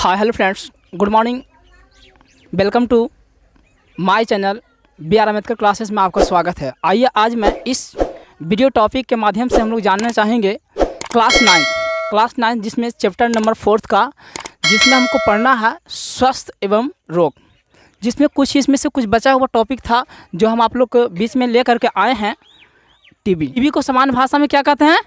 Hi hello friends, good morning. Welcome to my channel B R Ambedkar classes में आपका स्वागत है। आइए आज मैं इस वीडियो टॉपिक के माध्यम से हम लोग जानना चाहेंगे क्लास 9 जिसमें चैप्टर नंबर 4 का, जिसमें हमको पढ़ना है स्वास्थ्य एवं रोग, जिसमें कुछ इसमें से कुछ बचा हुआ टॉपिक था जो हम आप लोग के बीच में ले करके आए हैं। टीबी को सामान्य भाषा में क्या कहते हैं?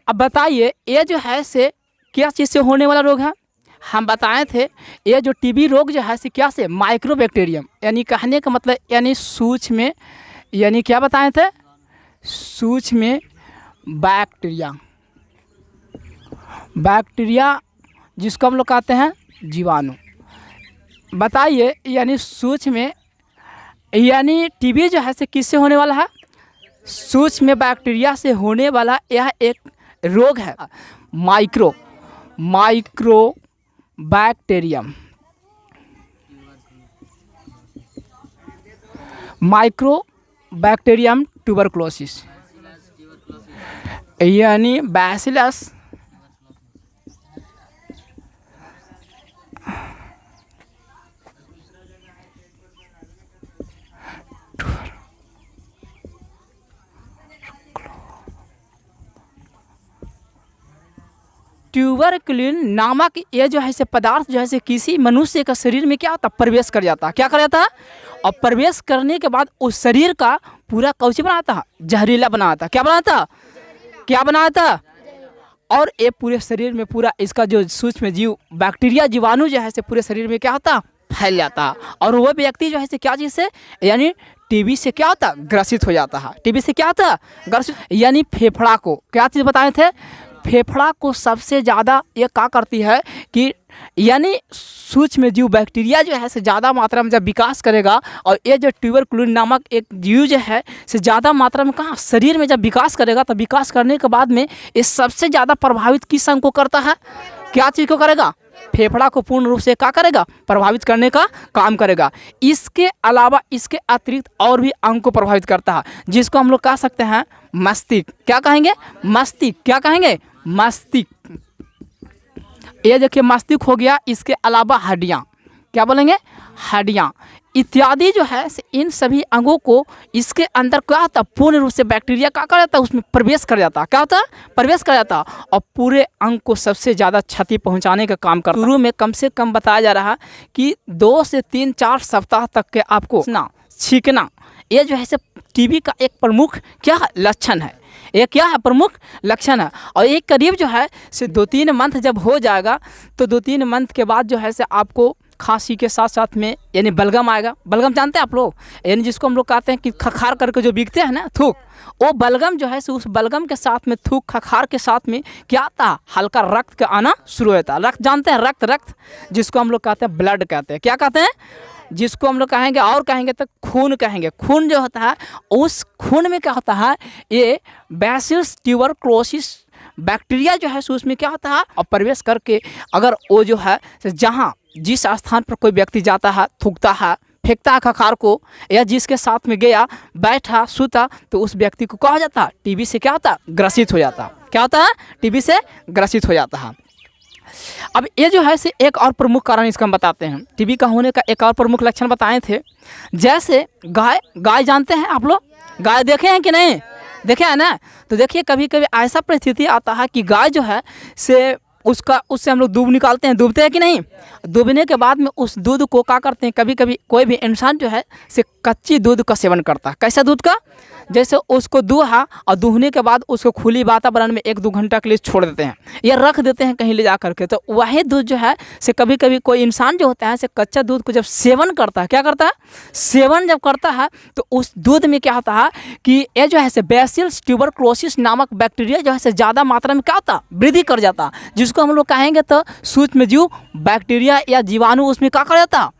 अब बताइए, ये जो है से क्या चीज़ से होने वाला रोग है? हम बताए थे ये जो टीबी रोग जो है से क्या से माइक्रोबैक्टीरियम, यानी कहने का मतलब यानी सूक्ष्म, यानी क्या बताए थे? सूक्ष्म बैक्टीरिया जिसको हम लोग कहते हैं जीवाणु। बताइए, यानी सूक्ष्म, यानी टीबी जो है से किससे होने वाला है? सूक्ष्म बैक्टीरिया से होने वाला यह एक रोग है। माइक्रोबैक्टीरियम ट्यूबरकुलोसिस, यानी बैसिलस ट्यूबरकुलिन नामक ये जो है से पदार्थ जो है से किसी मनुष्य का शरीर में क्या होता? प्रवेश कर जाता। क्या कर जाता? और प्रवेश करने के बाद उस शरीर का पूरा कौची बनाता? जहरीला बनाता। क्या बनाता? और ये पूरे शरीर में पूरा इसका जो सूक्ष्म जीव बैक्टीरिया जीवाणु जो है से पूरे शरीर में क्या होता? फैल जाता। और वह व्यक्ति जो है से क्या चीज़ से, यानी टीबी से क्या होता? ग्रसित हो जाता है। टीबी से क्या होता? ग्रसित, यानी फेफड़ा को क्या चीज़ बताए थे? फेफड़ा को सबसे ज़्यादा ये क्या करती है कि यानी सूक्ष्म जीव बैक्टीरिया जो है से ज़्यादा मात्रा में जब विकास करेगा, और ये जो ट्यूबरकुलिन नामक एक जीव जो है से ज़्यादा मात्रा में कहाँ शरीर में जब विकास करेगा, तो विकास करने के बाद में ये सबसे ज़्यादा प्रभावित किस अंग को करता है? क्या चीज़ को करेगा? फेफड़ा को पूर्ण रूप से क्या करेगा? प्रभावित करने का काम करेगा। इसके अलावा इसके अतिरिक्त और भी अंग को प्रभावित करता है, जिसको हम लोग कह सकते हैं मस्तिष्क। क्या कहेंगे? मस्तिष्क। क्या कहेंगे? मस्तिष्क। ये देखिए मस्तिष्क हो गया। इसके अलावा हड्डियाँ, क्या बोलेंगे? हड्डियाँ इत्यादि जो है इन सभी अंगों को इसके अंदर क्या होता? पूर्ण रूप से बैक्टीरिया क्या कर जाता? उसमें प्रवेश कर जाता। क्या होता? प्रवेश कर जाता, और पूरे अंग को सबसे ज़्यादा क्षति पहुंचाने का काम करता। शुरू में कम से कम बताया जा रहा है कि 2 से 3-4 सप्ताह तक के आपको छींकना, ये जो है से टीबी का एक प्रमुख क्या लक्षण है? ये क्या है? प्रमुख लक्षण है। और एक करीब जो है से 2-3 मंथ जब हो जाएगा, तो 2-3 मंथ के बाद जो है से आपको खांसी के साथ साथ में यानी बलगम आएगा। बलगम जानते हैं आप लोग? यानी जिसको हम लोग कहते हैं कि खखार करके जो बिकते हैं ना थूक, वो बलगम जो है से उस बलगम के साथ में थूक खखार के साथ में क्या आता? हल्का रक्त का आना शुरू होता है। रक्त जानते हैं? रक्त जिसको हम लोग कहते हैं ब्लड कहते हैं। क्या कहते हैं? जिसको हम लोग कहेंगे और कहेंगे तो खून कहेंगे। खून जो होता है, उस खून में क्या होता है? ये बैसिलस ट्यूबरकुलोसिस बैक्टीरिया जो है उसमें क्या होता है? और प्रवेश करके अगर वो जो है जहाँ जिस स्थान पर कोई व्यक्ति जाता है, थूकता है, फेंकता है खखार को, या जिसके साथ में गया, बैठा, सूता, तो उस व्यक्ति को क्या हो जाता है? टीबी से क्या होता? ग्रसित हो जाता। क्या होता है? टीबी से ग्रसित हो जाता है। अब ये जो है से एक और प्रमुख कारण इसका हम बताते हैं। टीबी का होने का एक और प्रमुख लक्षण बताए थे। जैसे गाय जानते हैं आप लोग? गाय देखे हैं कि नहीं? देखे हैं ना? तो देखिए कभी कभी ऐसा परिस्थिति आता है कि गाय जो है से उससे हम लोग दूध निकालते हैं। डूबते हैं कि नहीं? डूबने के बाद में उस दूध को क्या करते हैं? कभी कभी कोई भी इंसान जो है से कच्ची दूध का सेवन करता है। कैसा दूध का? जैसे उसको दूहा, और दूहने के बाद उसको खुली वातावरण में 1-2 घंटा के लिए छोड़ देते हैं या रख देते हैं कहीं ले जा करके। तो वही दूध जो है से कभी कभी कोई इंसान जो होता है से कच्चा दूध को जब सेवन करता है, क्या करता है? सेवन जब करता है, तो उस दूध में क्या होता है कि ये जो है से बैसिलस ट्यूबरकुलोसिस नामक बैक्टीरिया जो है से ज़्यादा मात्रा में क्या होता? वृद्धि कर जाता, जिसको हम लोग कहेंगे तो सूक्ष्म जीव बैक्टीरिया या जीवाणु उसमें क्या कर जाता?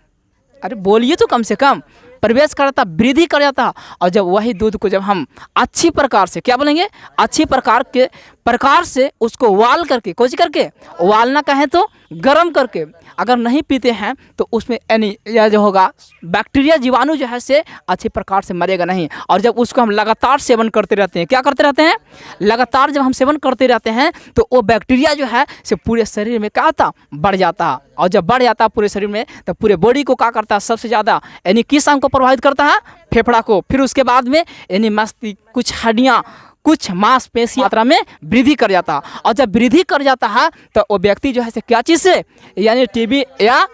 अरे बोलिए तो, कम से कम प्रवेश कर जाता, वृद्धि कर जाता। और जब वही दूध को जब हम अच्छी प्रकार से, क्या बोलेंगे? अच्छी प्रकार के प्रकार से उसको उबाल करके, कुछ करके उबालना कहें तो गर्म करके अगर नहीं पीते हैं तो उसमें यानी यह जो होगा बैक्टीरिया जीवाणु जो है से अच्छी प्रकार से मरेगा नहीं। और जब उसको हम लगातार सेवन करते रहते हैं, क्या करते रहते हैं, लगातार जब हम सेवन करते रहते हैं तो वो बैक्टीरिया जो है से पूरे शरीर में क्या होता, बढ़ जाता है। और जब बढ़ जाता है पूरे शरीर में तो पूरे बॉडी को क्या करता है, सबसे ज़्यादा यानी किस अंग को प्रभावित करता है, फेफड़ा को। फिर उसके बाद में यानी मस्तिष्क, कुछ हड्डियाँ, कुछ मांसपेशी मात्रा में वृद्धि कर जाता है। और जब वृद्धि कर जाता है तो वो व्यक्ति जो है से क्या चीज़ से, यानी टीबी या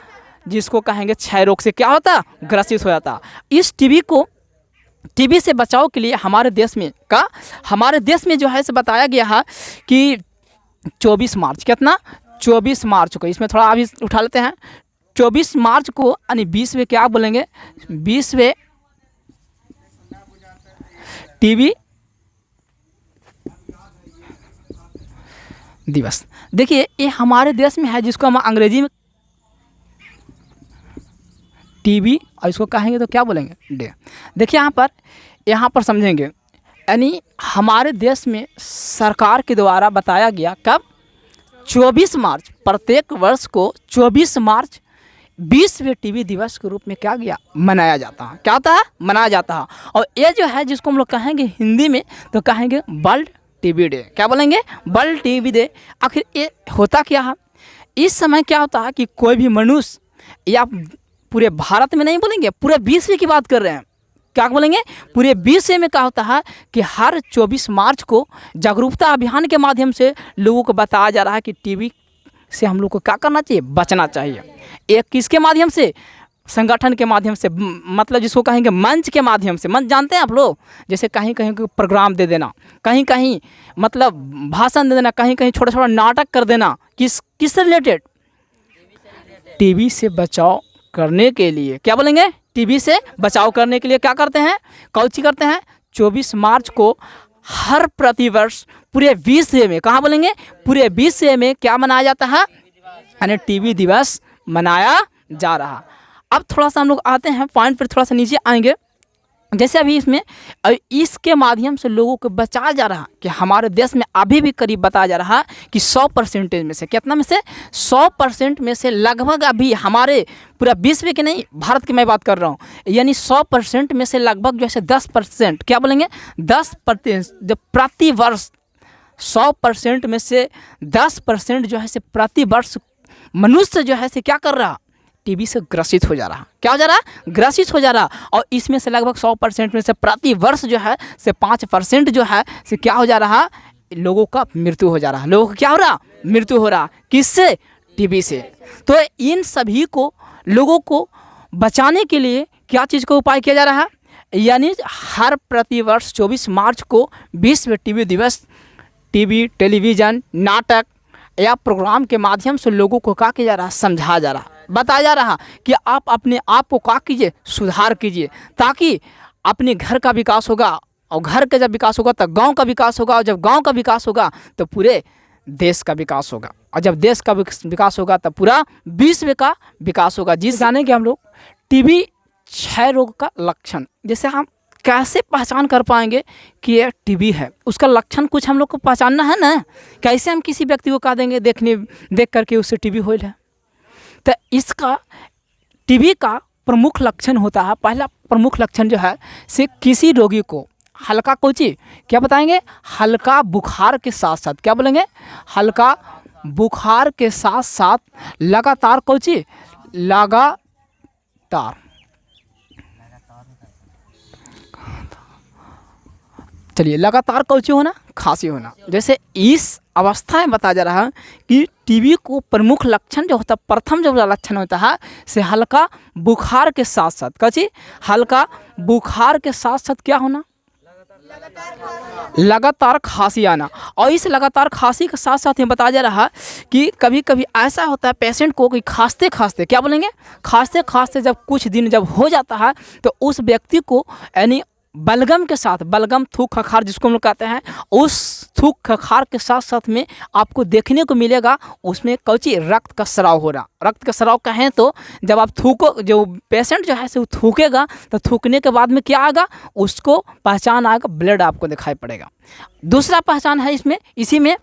जिसको कहेंगे क्षय रोग से क्या होता, ग्रसित हो जाता। इस टीबी से बचाव के लिए हमारे देश में जो है से बताया गया है कि 24 मार्च, कितना, 24 मार्च को, इसमें थोड़ा अभी उठा लेते हैं, 24 मार्च को यानी 20वें क्या बोलेंगे, 20वें टीबी दिवस। देखिए ये हमारे देश में है जिसको हम अंग्रेजी में टीबी और इसको कहेंगे तो क्या बोलेंगे, डे। देखिए यहाँ पर समझेंगे, यानी हमारे देश में सरकार के द्वारा बताया गया कब, 24 मार्च, प्रत्येक वर्ष को 24 मार्च 20वें टीबी दिवस के रूप में क्या गया, मनाया जाता है। क्या होता है, मनाया जाता है। और ये जो है जिसको हम लोग कहेंगे हिंदी में तो कहेंगे वर्ल्ड टीबी डे। क्या बोलेंगे, वर्ल्ड टीबी डे। आखिर ये होता क्या है, इस समय क्या होता है कि कोई भी मनुष्य, या पूरे भारत में नहीं बोलेंगे, पूरे विश्व की बात कर रहे हैं, क्या बोलेंगे, पूरे विश्व में क्या होता है कि हर 24 मार्च को जागरूकता अभियान के माध्यम से लोगों को बताया जा रहा है कि टीबी से हम लोग को क्या करना चाहिए, बचना चाहिए। एक किसके माध्यम से, संगठन के माध्यम से, मतलब जिसको कहेंगे मंच के माध्यम से। मंच जानते हैं आप लोग, जैसे कहीं कहीं प्रोग्राम दे देना, कहीं कहीं मतलब भाषण दे देना, कहीं कहीं छोटा छोटा नाटक कर देना, किससे रिलेटेड, टीबी से बचाव करने के लिए। क्या बोलेंगे, टीबी से बचाव करने के लिए क्या करते हैं, कौची करते हैं, 24 मार्च को हर प्रतिवर्ष पूरे विश्व में, कहाँ बोलेंगे, पूरे विश्व में क्या मनाया जाता है, यानी टीबी दिवस मनाया जा रहा। अब थोड़ा सा हम लोग आते हैं पॉइंट पर, थोड़ा सा नीचे आएंगे। जैसे अभी इसके माध्यम से लोगों को बचाया जा रहा कि हमारे देश में अभी भी करीब बताया जा रहा कि 100% में से, कितना में से, 100% में से लगभग अभी हमारे पूरा विश्व के नहीं, भारत की मैं बात कर रहा हूँ, यानी 100% में से लगभग जैसे 10%, क्या बोलेंगे, 10%, जब प्रति वर्ष 100% में से 10% जो है से प्रति वर्ष मनुष्य जो है से क्या कर रहा, टीबी से ग्रसित हो जा रहा। क्या हो जा रहा, ग्रसित हो जा रहा। और इसमें से लगभग 100% में से प्रति वर्ष जो है से 5% जो है से क्या हो जा रहा, लोगों का मृत्यु हो जा रहा। लोगों का क्या हो रहा, मृत्यु हो रहा, किससे, टीबी से। तो इन सभी को लोगों को बचाने के लिए क्या चीज़ का उपाय किया जा रहा है, यानी हर प्रतिवर्ष 24 मार्च को विश्व टीबी दिवस, टीबी, टेलीविज़न, नाटक या प्रोग्राम के माध्यम से लोगों को क्या किया जा रहा, समझाया जा रहा, बताया जा रहा कि आप अपने आप को क्या कीजिए, सुधार कीजिए, ताकि अपने घर का विकास होगा, और घर का जब विकास होगा तो गांव का विकास होगा, और जब गांव का विकास होगा तो पूरे देश का विकास होगा, और जब देश का विकास होगा तो पूरा विश्व का विकास होगा। जिस जाने के हम लोग टीबी क्षय रोग का लक्षण, जैसे हम कैसे पहचान कर पाएंगे कि ये टीबी है, उसका लक्षण कुछ हम लोग को पहचानना है ना। कैसे हम किसी व्यक्ति को कह देंगे देख करके उससे टीबी हो है। तो इसका टीबी का प्रमुख लक्षण होता है, पहला प्रमुख लक्षण जो है से किसी रोगी को हल्का कोची, क्या बताएंगे, हल्का बुखार के साथ साथ, क्या बोलेंगे, हल्का बुखार के साथ साथ लगातार कोची, लगातार, चलिए लगातार कोची होना, खांसी होना। जैसे इस अवस्था में बताया जा रहा है कि टीबी को प्रमुख लक्षण जो होता है, प्रथम जो लक्षण होता है से हल्का बुखार के साथ साथ, कची, हल्का बुखार के साथ साथ क्या होना, लगातार खांसी आना। और इस लगातार खांसी के साथ साथ ये बताया जा रहा है कि कभी कभी ऐसा होता है पेशेंट को कि खांसते खांसते, क्या बोलेंगे, खांसते खांसते जब कुछ दिन जब हो जाता है तो उस व्यक्ति को यानी बलगम के साथ, बलगम थूक खखार जिसको हम लोग कहते हैं, उस थूक खखार के साथ साथ में आपको देखने को मिलेगा उसमें कौची रक्त का स्राव हो रहा। रक्त का स्राव कहें तो जब आप थूको, जो पेशेंट जो है वो थूकेगा तो थूकने के बाद में क्या आएगा, उसको पहचान आएगा, ब्लड आपको दिखाई पड़ेगा। दूसरा पहचान है इसमें, इसी में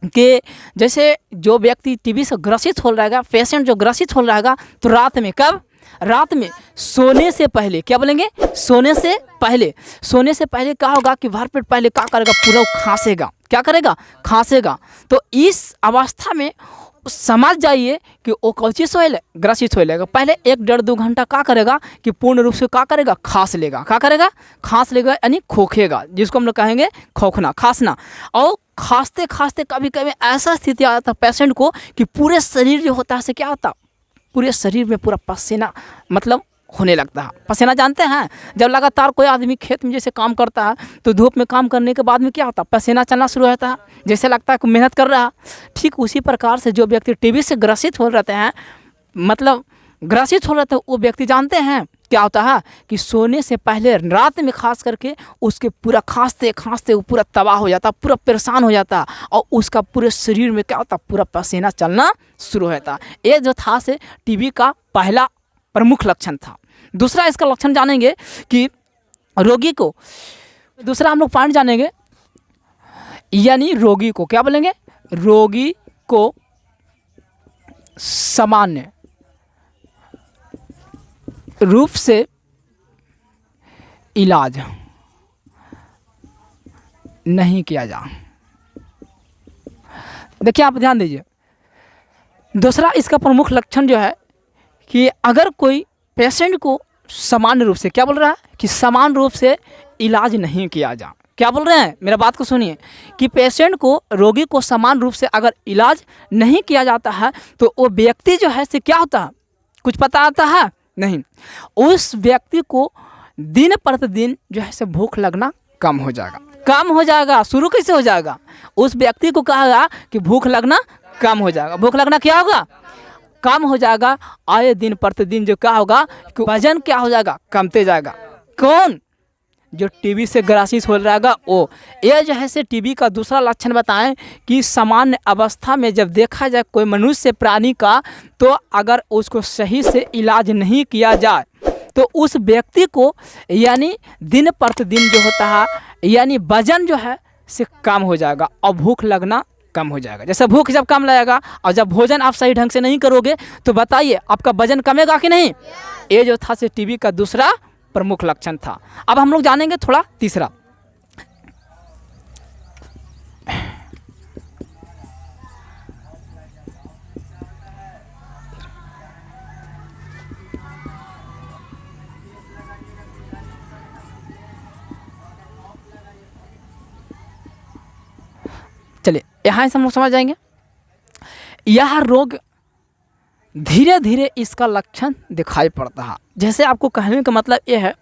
कि जैसे जो व्यक्ति टीबी से ग्रसित हो रहेगा, पेशेंट जो ग्रसित हो रहेगा, तो रात में, कब, रात में सोने से पहले, क्या बोलेंगे, सोने से पहले, सोने से पहले क्या होगा कि भर पेट पहले क्या करेगा, पूरा खांसेगा। क्या करेगा, खांसेगा। तो इस अवस्था में समझ जाइए कि वो कौची से ग्रसित हो लेगा। पहले 1-1.5-2 घंटा क्या करेगा कि पूर्ण रूप से क्या करेगा, खांस लेगा। क्या करेगा, खांस लेगा, यानी खोखेगा, जिसको हम लोग कहेंगे खोखना, खांसना। और खांसते खांसते कभी कभी ऐसा स्थिति आता है पेशेंट को कि पूरे शरीर जो होता है से क्या होता, पूरे शरीर में पूरा पसीना मतलब होने लगता है। पसीना जानते हैं, जब लगातार कोई आदमी खेत में जैसे काम करता है तो धूप में काम करने के बाद में क्या होता है, पसीना चलना शुरू होता है, जैसे लगता है कि मेहनत कर रहा है। ठीक उसी प्रकार से जो व्यक्ति टीबी से ग्रसित हो रहते हैं, मतलब ग्रसित हो रहते हैं, वो व्यक्ति जानते हैं क्या होता है कि सोने से पहले रात में खास करके उसके पूरा खांसते खांसते वो पूरा तबाह हो जाता, पूरा परेशान हो जाता, और उसका पूरे शरीर में क्या होता, पूरा पसीना चलना शुरू होता। ये जो था से टीबी का पहला प्रमुख लक्षण था। दूसरा इसका लक्षण जानेंगे कि रोगी को, दूसरा हम लोग पॉइंट जानेंगे, यानी रोगी को क्या बोलेंगे, रोगी को सामान्य रूप से इलाज नहीं किया जा। देखिए आप ध्यान दीजिए, दूसरा इसका प्रमुख लक्षण जो है कि अगर कोई पेशेंट को सामान्य रूप से, क्या बोल रहा है कि समान रूप से इलाज नहीं किया जा। क्या बोल रहे हैं, मेरा बात को सुनिए, कि पेशेंट को, रोगी को समान रूप से अगर इलाज नहीं किया जाता है तो वो व्यक्ति जो है से क्या होता है, कुछ पता आता है नहीं, उस व्यक्ति को दिन प्रतिदिन जो है से भूख लगना कम हो जाएगा। कम हो जाएगा, शुरू कैसे हो जाएगा, उस व्यक्ति को कहा कि भूख लगना कम हो जाएगा। भूख लगना क्या होगा, कम हो जाएगा। आए दिन प्रतिदिन जो क्या होगा कि वजन क्या हो जाएगा, कमते जाएगा। कौन, जो टीबी से ग्रसित हो रहेगा वो। ये जो है से टीबी का दूसरा लक्षण बताएं कि सामान्य अवस्था में जब देखा जाए कोई मनुष्य प्राणी का, तो अगर उसको सही से इलाज नहीं किया जाए तो उस व्यक्ति को यानी दिन प्रतिदिन जो होता है यानी वजन जो है से कम हो जाएगा और भूख लगना कम हो जाएगा। जैसे भूख जब कम लगेगा और जब भोजन आप सही ढंग से नहीं करोगे तो बताइए आपका वजन कमेगा कि नहीं। ये जो था से टीबी का दूसरा प्रमुख लक्षण था। अब हम लोग जानेंगे थोड़ा तीसरा। चलिए यहाँ से हम लोग समझ जाएंगे। यह रोग धीरे धीरे इसका लक्षण दिखाई पड़ता है। जैसे आपको कहने का मतलब ये है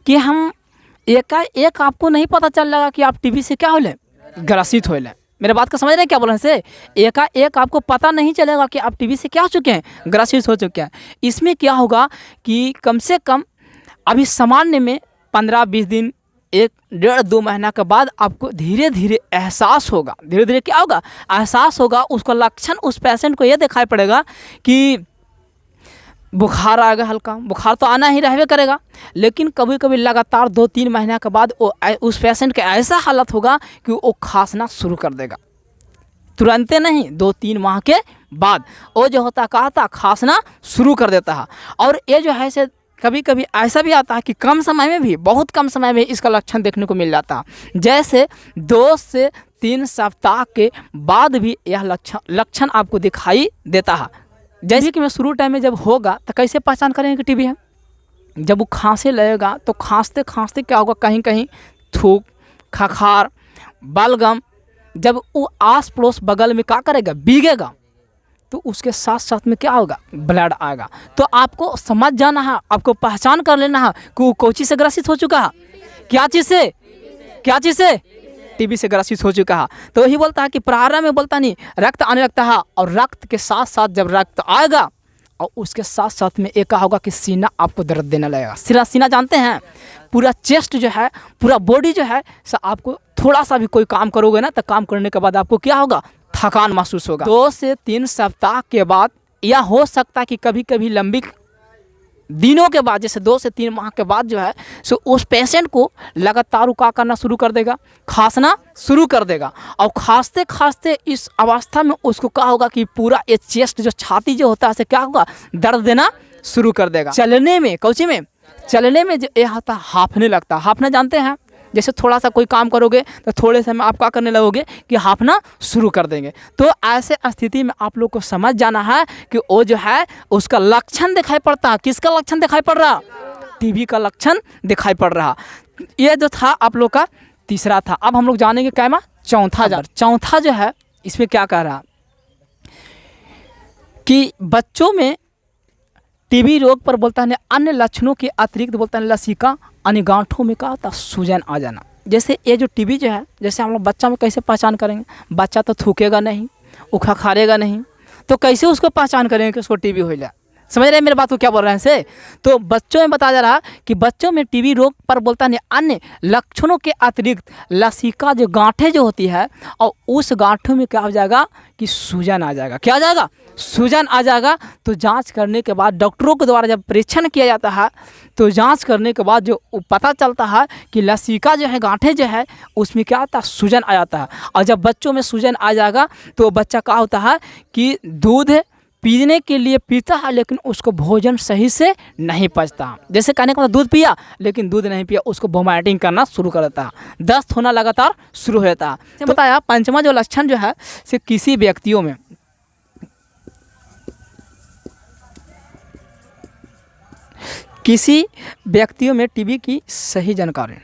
कि हम एक आपको नहीं पता चल लगा कि आप टीबी से क्या होले, ग्रसित होले। मेरे बात को समझ रहे हैं क्या बोल रहे हैं से, एक आपको पता नहीं चलेगा कि आप टीबी से क्या हो चुके हैं, ग्रसित हो चुके हैं। इसमें क्या होगा कि कम से कम अभी सामान्य में 15-20 दिन, 1-1.5-2 महीना के बाद आपको धीरे धीरे एहसास होगा। धीरे धीरे क्या होगा, एहसास होगा। उसका लक्षण उस पेशेंट को ये दिखाई पड़ेगा कि बुखार आएगा, हल्का बुखार तो आना ही रहबे करेगा, लेकिन कभी कभी लगातार 2-3 महीना के बाद उस पेशेंट का ऐसा हालत होगा कि वो खांसना शुरू कर देगा। तुरंत नहीं, 2-3 माह के बाद वो जो होता कहता खांसना शुरू कर देता है। और ये जो है से कभी कभी ऐसा भी आता है कि कम समय में भी, बहुत कम समय में इसका लक्षण देखने को मिल जाता है। जैसे 2 से 3 सप्ताह के बाद भी यह लक्षण आपको दिखाई देता है। जैसे कि मैं शुरू टाइम में जब होगा तो कैसे पहचान करेंगे कि टीबी है। जब वो खांसे लगेगा तो खांसते खांसते क्या होगा, कहीं कहीं थूक, खखार, बलगम, जब वो आस पड़ोस बगल में क्या करेगा, भीगेगा, तो उसके साथ साथ में क्या होगा, ब्लड आएगा। तो आपको समझ जाना है, आपको पहचान कर लेना है कि वो कौन चीज़ से ग्रसित हो चुका है, क्या चीज़ से टीबी से ग्रसित हो चुका है। तो वही बोलता है कि प्रारंभ में बोलता नहीं, रक्त आने लगता है, और रक्त के साथ साथ जब रक्त आएगा और उसके साथ साथ में एक होगा कि सीना आपको दर्द देने लगेगा। सीना जानते हैं, पूरा चेस्ट जो है, पूरा बॉडी जो है, आपको थोड़ा सा भी कोई काम करोगे ना तो काम करने के बाद आपको क्या होगा, थकान महसूस होगा। 2 से 3 सप्ताह के बाद, या हो सकता है कि कभी कभी लंबी दिनों के बाद, जैसे 2 से 3 माह के बाद जो है सो उस पेशेंट को लगातार क्या करना शुरू कर देगा, खांसना शुरू कर देगा। और खांसते खांसते इस अवस्था में उसको क्या होगा कि पूरा ये चेस्ट जो छाती जो होता है से क्या होगा, दर्द देना शुरू कर देगा। चलने में, कौची में, चलने में जो ये होता है, हांफने लगता है। हांफना जानते हैं, जैसे थोड़ा सा कोई काम करोगे तो थोड़े समय आप क्या करने लगोगे कि हांफना शुरू कर देंगे। तो ऐसे स्थिति में आप लोग को समझ जाना है कि वो जो है उसका लक्षण दिखाई पड़ता है। किसका लक्षण दिखाई पड़ रहा, टीबी का लक्षण दिखाई पड़ रहा। ये जो था आप लोग का तीसरा था। अब हम लोग जानेंगे क्या में चौथा जो है इसमें क्या कह रहा कि बच्चों में टीबी रोग पर बोलता है अन्य लक्षणों के अतिरिक्त बोलता है लसिका यानी गांठों में क्या होता है, सूजन आ जाना। जैसे ये जो टीबी जो है, जैसे हम लोग बच्चा में कैसे पहचान करेंगे, बच्चा तो थूकेगा नहीं, उखाड़ेगा नहीं, तो कैसे उसको पहचान करेंगे कि उसको टीबी हो जाए। समझ रहे हैं मेरे बात को क्या बोल रहे हैं से? तो बच्चों में बताया जा रहा कि बच्चों में टीबी रोग पर बोलता है अन्य लक्षणों के अतिरिक्त लसिका जो गांठें जो होती है, और उस गांठों में क्या हो जाएगा कि सूजन आ जाएगा। क्या आ जाएगा, सूजन आ जाएगा। तो जांच करने के बाद डॉक्टरों के द्वारा जब परीक्षण किया जाता है तो जांच करने के बाद जो पता चलता है कि लसिका जो है, गांठें जो है, उसमें क्या आता है, सूजन आ जाता है। और जब बच्चों में सूजन आ जाएगा तो बच्चा क्या होता है कि दूध पीने के लिए पीता है, लेकिन उसको भोजन सही से नहीं पचता। जैसे कहने का मतलब दूध पिया लेकिन दूध नहीं पिया, उसको वोमिटिंग करना शुरू कर देता है, दस्त होना लगातार शुरू हो जाता है। तो बताया पंचमा जो लक्षण जो है से किसी व्यक्तियों में टीबी की सही जानकारी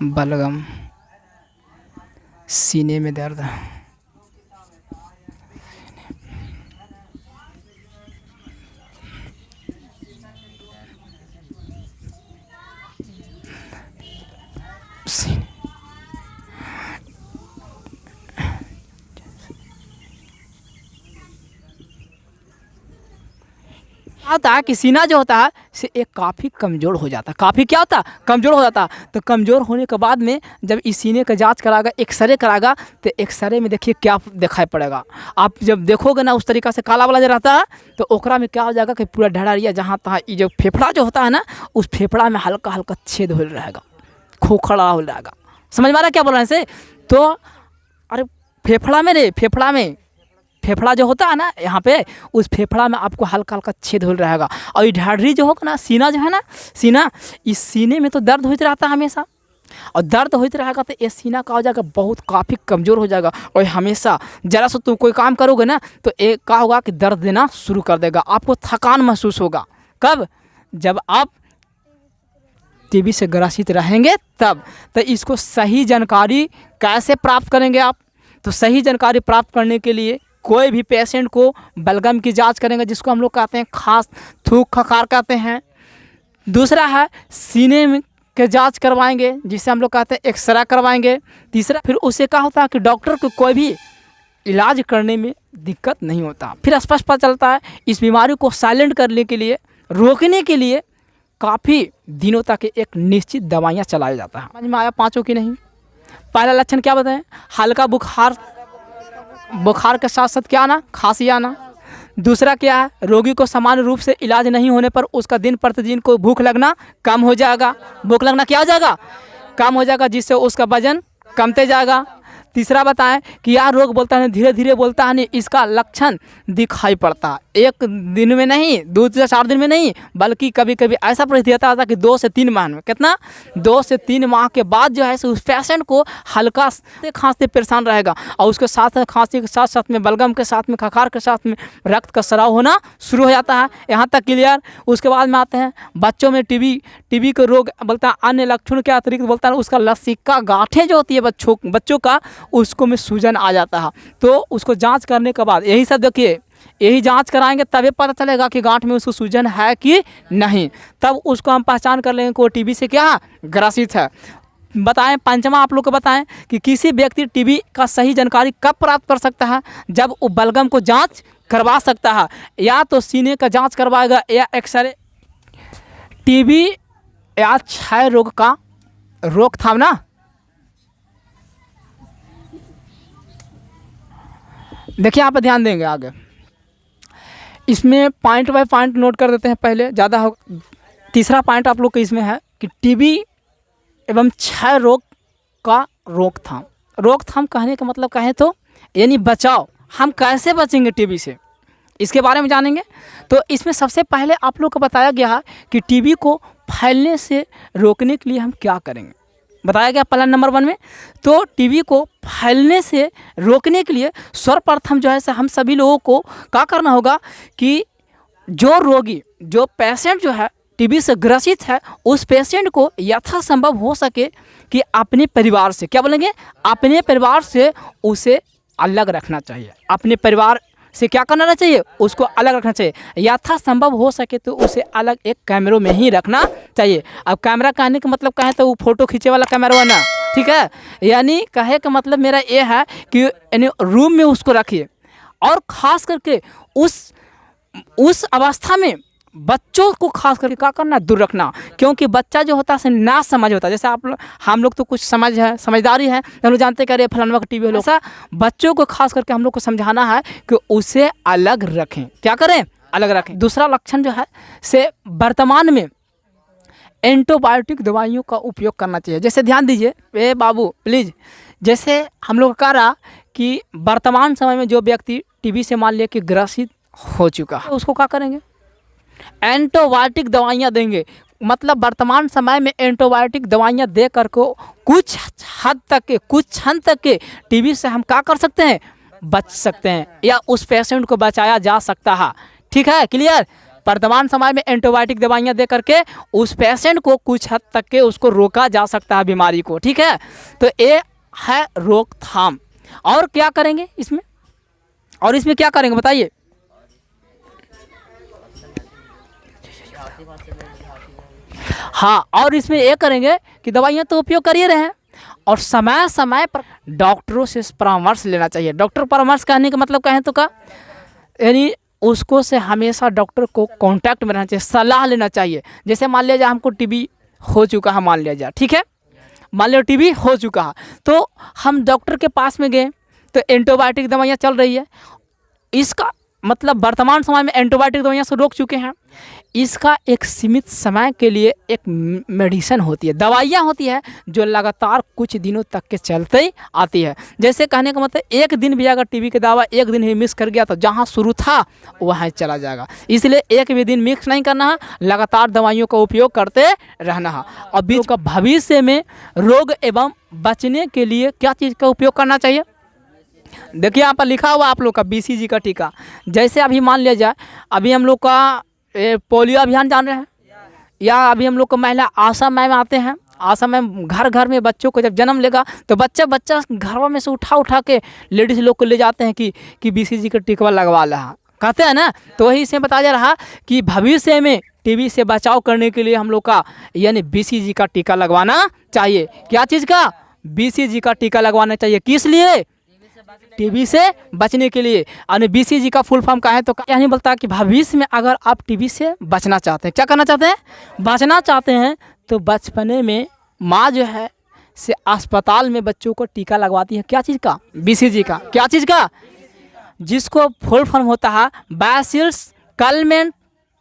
बलगम, सीने में दर्द, होता है कि सीना जो होता है से एक काफ़ी कमज़ोर हो जाता है। काफ़ी क्या होता है, कमज़ोर हो जाता है। तो कमज़ोर होने के बाद में जब इस सीने का जांच कराएगा, एक्सरे कराएगा, तो एक्सरे में देखिए क्या दिखाई पड़ेगा। आप जब देखोगे ना उस तरीक़ा से काला वाला जो रहता है, तो ओकरा में क्या हो जाएगा कि पूरा ढड़ारिया जहाँ तहाँ ये जो फेफड़ा जो होता है ना, उस फेफड़ा में हल्का हल्का छेद हो रहेगा, खोखला हो रहेगा। समझ में आ रहा है क्या बोल रहे हैं से? तो अरे फेफड़ा में रे, फेफड़ा जो होता है ना यहाँ पे, उस फेफड़ा में आपको हल्का हल्का छेद हो रहेगा। और ये ढाढ़ी जो होगा ना, सीना जो है ना, सीना, इस सीने में तो दर्द होते रहता है हमेशा, और दर्द होते रहेगा तो ये सीना का हो जाएगा बहुत काफ़ी कमज़ोर हो जाएगा। और हमेशा ज़रा सा तुम कोई काम करोगे ना तो एक क्या होगा कि दर्द देना शुरू कर देगा, आपको थकान महसूस होगा। कब? जब आप टीबी से ग्रसित रहेंगे तब। तो इसको सही जानकारी कैसे प्राप्त करेंगे आप? तो सही जानकारी प्राप्त करने के लिए कोई भी पेशेंट को बलगम की जांच करेंगे, जिसको हम लोग कहते हैं खास थूक खकार कहते हैं। दूसरा है सीने में के जांच करवाएंगे, जिसे हम लोग कहते हैं एक्सरे करवाएंगे। तीसरा फिर उससे क्या होता है कि डॉक्टर को कोई भी इलाज करने में दिक्कत नहीं होता। फिर स्पष्ट पता चलता है इस बीमारी को साइलेंट करने के लिए, रोकने के लिए काफ़ी दिनों तक एक निश्चित दवाइयाँ चलाया जाता है। समझ में आया पाँचों की नहीं? पहला लक्षण क्या बताएं? हल्का बुखार के साथ साथ क्या आना? खांसी आना। दूसरा क्या है? रोगी को सामान्य रूप से इलाज नहीं होने पर उसका दिन प्रतिदिन को भूख लगना कम हो जाएगा। भूख लगना क्या हो जाएगा? कम हो जाएगा, जिससे उसका वजन कमते जाएगा। तीसरा बताएं कि यह रोग बोलता है धीरे धीरे बोलता है नहीं, इसका लक्षण दिखाई पड़ता है। एक दिन में नहीं, 2 से 4 दिन में नहीं, बल्कि कभी कभी ऐसा परिस्थिति आता था कि 2 से 3 माह में, कितना, 2 से 3 माह के बाद जो है उस पेशेंट को हल्का से खांसते परेशान रहेगा और उसके साथ खांसी के साथ साथ में बलगम के साथ में खखार के साथ में रक्त का स्राव होना शुरू हो जाता है। यहाँ तक क्लियर। उसके बाद में आते हैं बच्चों में टीबी के रोग, बोलता है अन्य लक्षण के अतिरिक्त बोलता है उसका लसिका गांठें जो होती है बच्चों का, उसको में सूजन आ जाता है। तो उसको जाँच करने के बाद यही सब देखिए, यही जांच कराएंगे तभी पता चलेगा कि गांठ में उसको सूजन है कि नहीं, तब उसको हम पहचान कर लेंगे कि टीबी से क्या ग्रसित है। बताएं, पंचमा आप लोग को बताएं कि किसी व्यक्ति टीबी का सही जानकारी कब प्राप्त कर सकता है, जब वो बलगम को जांच करवा सकता है, या तो सीने का जांच करवाएगा या एक्सरे। टीबी या क्षय रोग का रोकथाम ना, देखिए आप ध्यान देंगे आगे, इसमें पॉइंट बाय पॉइंट नोट कर देते हैं पहले, ज़्यादा हो। तीसरा पॉइंट आप लोग के इसमें है कि टीबी एवं क्षय रोग का रोकथाम। रोकथाम कहने का मतलब कहें तो यानी बचाव, हम कैसे बचेंगे टीबी से, इसके बारे में जानेंगे। तो इसमें सबसे पहले आप लोग को बताया गया है कि टीबी को फैलने से रोकने के लिए हम क्या करेंगे, बताया गया प्लान नंबर 1 में। तो टीबी को फैलने से रोकने के लिए सर्वप्रथम जो है हम सभी लोगों को क्या करना होगा कि जो रोगी, जो पेशेंट जो है टीबी से ग्रसित है, उस पेशेंट को यथासंभव हो सके कि अपने परिवार से, क्या बोलेंगे, अपने परिवार से उसे अलग रखना चाहिए। अपने परिवार से क्या करना चाहिए, उसको अलग रखना चाहिए। यथासंभव हो सके तो उसे अलग एक कैमरों में ही रखना चाहिए। अब कैमरा कहने का मतलब कहें तो वो फोटो खींचे वाला कैमरा है ना, ठीक है, यानी कहे का मतलब मेरा ये है कि यानी रूम में उसको रखिए। और ख़ास करके उस अवस्था में बच्चों को खास करके क्या करना, दूर रखना, क्योंकि बच्चा जो होता है ना समझ होता है। जैसे हम लोग तो कुछ समझदारी है, हम लोग जानते हैं कि फलाना का टीबी हो, ऐसा बच्चों को खास करके हम लोग को समझाना है कि उसे अलग रखें। क्या करें, अलग रखें। दूसरा लक्षण जो है से वर्तमान में एंटीबायोटिक दवाइयों का उपयोग करना चाहिए। जैसे ध्यान दीजिए, ए बाबू प्लीज़, जैसे हम लोग कह रहा कि वर्तमान समय में जो व्यक्ति टीबी से मान लिया कि ग्रसित हो चुका है, उसको क्या करेंगे, एंटीबायोटिक दवाइयाँ देंगे। मतलब वर्तमान समय में एंटीबायोटिक दवाइयाँ दे कर को कुछ हद तक के टीबी से हम क्या कर सकते हैं, बच सकते हैं, या उस पेशेंट को बचाया जा सकता है। ठीक है, क्लियर। वर्तमान समय में एंटीबायोटिक दवाइयाँ दे करके उस पेशेंट को कुछ हद तक के उसको रोका जा सकता है बीमारी को। ठीक है, तो ये है रोकथाम। और क्या करेंगे इसमें, और इसमें क्या करेंगे बताइए। हाँ, और इसमें ये करेंगे कि दवाइयाँ तो उपयोग कर ही रहे हैं, और समय समय पर डॉक्टरों से परामर्श लेना चाहिए। डॉक्टर परामर्श कहने का मतलब कहें तो का, यानी उसको से हमेशा डॉक्टर को कांटेक्ट में रहना चाहिए, सलाह लेना चाहिए। जैसे मान लिया जाए हमको टीबी हो चुका है, मान लिया जाए, ठीक है, मान लिया टीबी हो चुका है, तो हम डॉक्टर के पास में गए तो एंटीबायोटिक दवाइयाँ चल रही है। इसका मतलब वर्तमान समय में एंटीबायोटिक दवाइयाँ से रोक चुके हैं। इसका एक सीमित समय के लिए एक मेडिसिन होती है, दवाइयाँ होती है जो लगातार कुछ दिनों तक के चलते ही आती है। जैसे कहने का मतलब एक दिन भी अगर टीबी की दवा एक दिन ही मिस कर गया तो जहाँ शुरू था वहाँ चला जाएगा। इसलिए एक भी दिन मिक्स नहीं करना है, लगातार दवाइयों का उपयोग करते रहना है। और बीच का भविष्य में रोग एवं बचने के लिए क्या चीज़ का उपयोग करना चाहिए, देखिए यहाँ पर लिखा हुआ आप लोग का BCG का टीका। जैसे अभी मान लिया जाए, अभी हम लोग का पोलियो अभियान जान रहे हैं, या अभी हम लोग को महिला आशा मैम आते हैं, आशा मैम घर घर में बच्चों को जब जन्म लेगा तो बच्चा घरों में से उठा के लेडीज़ लोग को ले जाते हैं कि BCG का टीका लगवा रहा, कहते हैं ना। तो वही से बताया जा रहा कि भविष्य में टीबी से बचाव करने के लिए हम लोग का यानी BCG का टीका लगवाना चाहिए। क्या चीज़ का, BCG का टीका लगवाना चाहिए। किस लिए, टीबी से बचने के लिए। और BCG का फुल फॉर्म का है तो यह नहीं बोलता कि भविष्य में अगर आप टीबी से बचना चाहते हैं, क्या करना चाहते हैं, बचना चाहते हैं, तो बचपने में माँ जो है से अस्पताल में बच्चों को टीका लगवाती है। क्या चीज़ का, BCG का। क्या चीज़ का, जिसको फुल फॉर्म होता है बैसिलस कलमेंट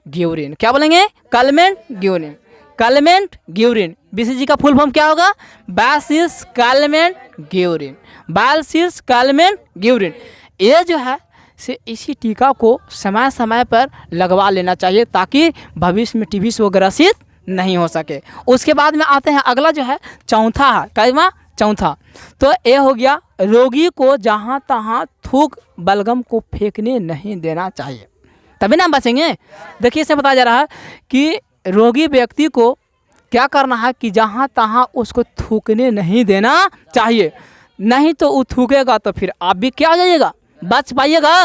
ग्यूरिन। क्या बोलेंगे, कलमेंट ग्यूरिन, कलमेंट ग्यूरिन। BCG का फुल फॉर्म क्या होगा, बैसिलस कलमेंट ग्यूरिन, बैसिलस कलमेंट ग्यूरिन। ये जो है से इसी टीका को समय समय पर लगवा लेना चाहिए ताकि भविष्य में टीबी से वो ग्रसित नहीं हो सके। उसके बाद में आते हैं अगला जो है चौथा है, कैमा चौथा। तो ये हो गया रोगी को जहाँ तहाँ थूक बलगम को फेंकने नहीं देना चाहिए, तभी ना हम बचेंगे। देखिए इससे बताया जा रहा है कि रोगी व्यक्ति को क्या करना है कि जहाँ तहाँ उसको थूकने नहीं देना चाहिए, नहीं तो वो थूकेगा तो फिर आप भी क्या हो जाइएगा, बच पाइएगा,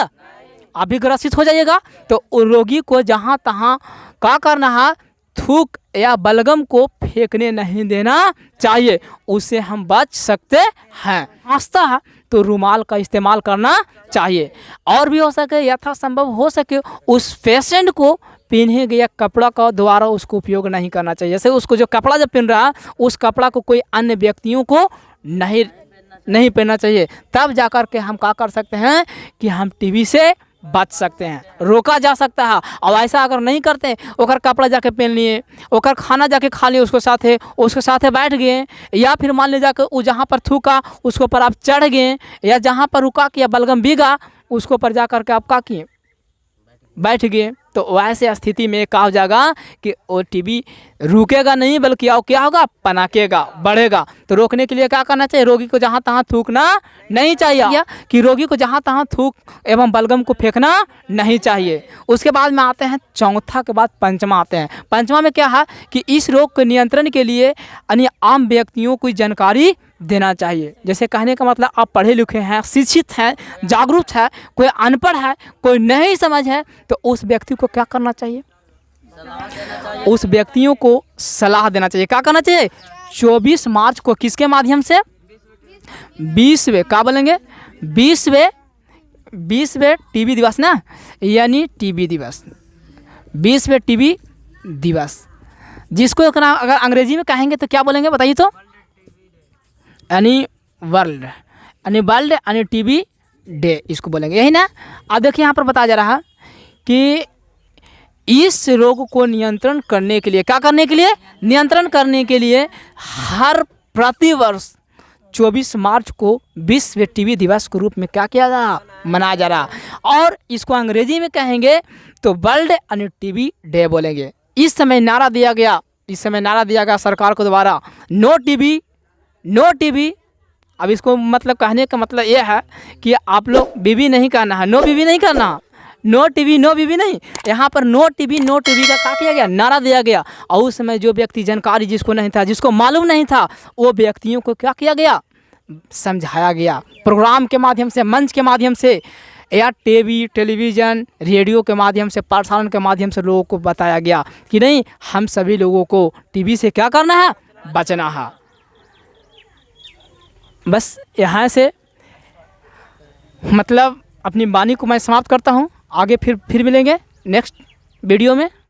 आप भी ग्रसित हो जाइएगा। तो रोगी को जहाँ तहाँ क्या करना है, थूक या बलगम को फेंकने नहीं देना चाहिए, उससे हम बच सकते हैं। खांसता है तो रुमाल का इस्तेमाल करना चाहिए, और भी हो सके यथासंभव हो सके उस पेशेंट को पहने गया कपड़ा का दोबारा उसको उपयोग नहीं करना चाहिए। जैसे उसको जो कपड़ा जब पहन रहा है उस कपड़ा को कोई अन्य व्यक्तियों को नहीं पहनना चाहिए, तब जाकर के हम क्या कर सकते हैं कि हम टीबी से बच सकते हैं, रोका जा सकता है। और ऐसा अगर नहीं करते, ओकर कपड़ा जाके पहन लिए, ओकर खाना जाके खा लिए, उसके साथे बैठ गए, या फिर मान लीजिए कि वो जहाँ पर थूका उसके ऊपर आप चढ़ गए, या जहाँ पर रुका किया बलगम भीगा उसके ऊपर जा कर के आप क्या किए, बैठ गए, तो वैसे स्थिति में क्या हो जाएगा कि वो टीबी रुकेगा नहीं बल्कि क्या होगा, पनकेगा, बढ़ेगा। तो रोकने के लिए क्या करना चाहिए, रोगी को जहाँ तहाँ थूकना नहीं चाहिए, कि रोगी को जहाँ तहाँ थूक एवं बलगम को फेंकना नहीं चाहिए। उसके बाद में आते हैं चौथा के बाद पंचमा आते हैं। पंचमा में क्या है कि इस रोग के नियंत्रण के लिए अन्य आम व्यक्तियों को जानकारी देना चाहिए। जैसे कहने का मतलब आप पढ़े लिखे हैं, शिक्षित हैं, जागरूक है, कोई अनपढ़ है, कोई नहीं समझ है, तो उस व्यक्ति को क्या करना चाहिए, उस व्यक्तियों को सलाह देना चाहिए। क्या करना चाहिए, 24 मार्च को किसके माध्यम से, 20वें क्या बोलेंगे, 20वें टीबी दिवस ना, यानी टीबी दिवस, 20वें टीबी दिवस, जिसको अगर अंग्रेजी में कहेंगे तो क्या बोलेंगे बताइए तो, यानी वर्ल्ड यानी टीबी डे इसको बोलेंगे, यही ना। अब देखिए यहाँ पर बताया जा रहा है कि इस रोग को नियंत्रण करने के लिए, क्या करने के लिए, नियंत्रण करने के लिए हर प्रतिवर्ष 24 मार्च को विश्व टीबी दिवस के रूप में क्या किया जा रहा, मनाया जा रहा, और इसको अंग्रेजी में कहेंगे तो वर्ल्ड यानी टीबी डे बोलेंगे। इस समय नारा दिया गया सरकार को द्वारा, नो टीबी। अब इसको मतलब कहने का मतलब ये है कि आप लोग बीबी नहीं करना है, नो बीबी नहीं करना, नो टीबी नो बीबी नहीं, यहाँ पर नो टीबी का क्या किया गया, नारा दिया गया। और उस समय जो व्यक्ति जानकारी जिसको नहीं था, जिसको मालूम नहीं था, वो व्यक्तियों को क्या किया गया, समझाया गया, प्रोग्राम के माध्यम से, मंच के माध्यम से, या टीवी, टेलीविज़न, रेडियो के माध्यम से, प्रसारण के माध्यम से लोगों को बताया गया कि नहीं, हम सभी लोगों को टीबी से क्या करना है, बचना है। बस यहाँ से मतलब अपनी वाणी को मैं समाप्त करता हूँ। आगे फिर मिलेंगे नेक्स्ट वीडियो में।